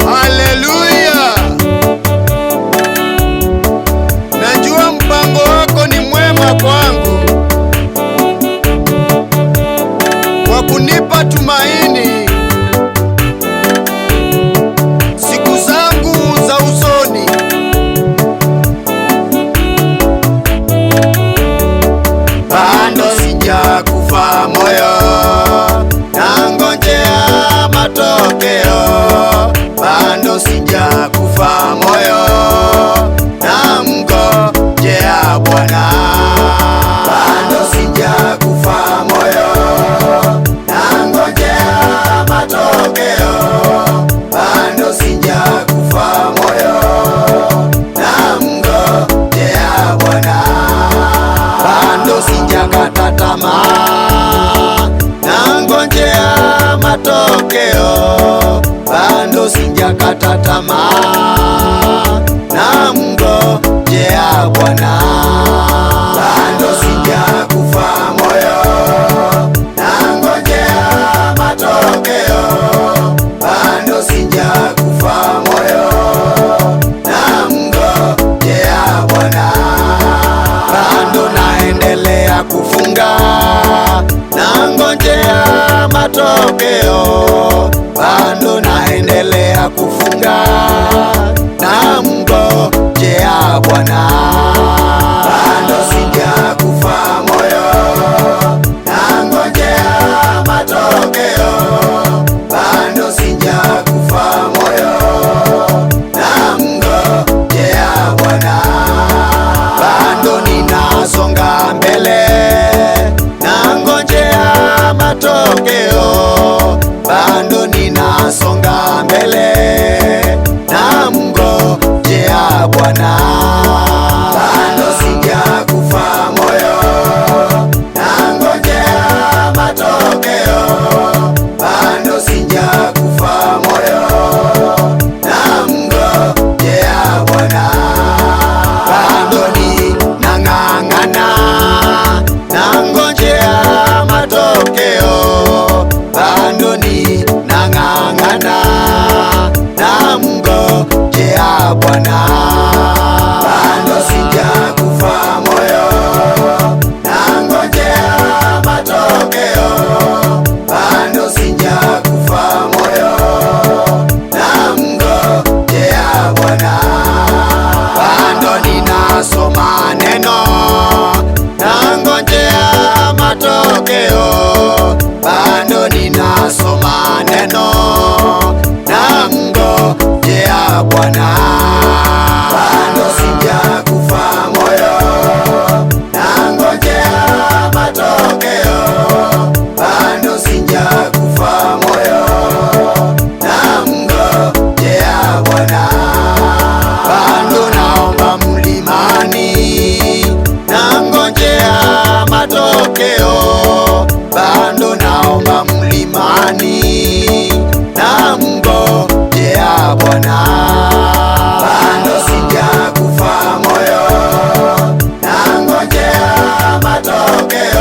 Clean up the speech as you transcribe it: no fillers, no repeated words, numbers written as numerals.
Haleluya! Najua mpango wako ni mwema kwangu, kwa kunipa tumaini siku zangu za usoni. Bado sijakufa moyo, nangojea matokeo. Bado sijakufa moyo, namngojea Bwana. Bado sijakufa moyo, nangojea matokeo. Bado sijakufa moyo, namngojea Bwana. Bado sijakata tamaa, nangojea matokeo. Bado sijakata tamaa, namngojea Bwana. Bado sijakufa moyo, nangojea matokeo. Bado sijakufa moyo, namngojea Bwana. Bado naendelea kufunga, nangojea matokeo. Bado naendelea kufunga, namngojea Bwana. Bado sijakufa moyo, nangojea matokeo. Bado sijakufa moyo, namngojea Bwana. Bado ninasonga mbele, nangojea matokeo. Bado ninasonga mbele, namngojea Bwana. Bado sijakufa moyo, nangojea matokeo. Bado sijakufa moyo, namngojea Bwana. Bado ninang'ang'ana, nangojea matokeo. Bado ninang'ang'ana, namngojea Bwana. Bado sijakufa moyo, nangojea matokeo. Bado sijakufa moyo, namngojea Bwana. Bado ninasoma neno, nangojea matokeo. Bado ninasoma neno, namngojea Bwana. Bado sijakufa moyo, nangojea matokeo. Bado sijakufa moyo, namngojea Bwana. Bado naomba mlimani, nangojea matokeo. Bado naomba mlimani, namngojea Bwana. Bado sijakufa moyo, nangojea matokeo.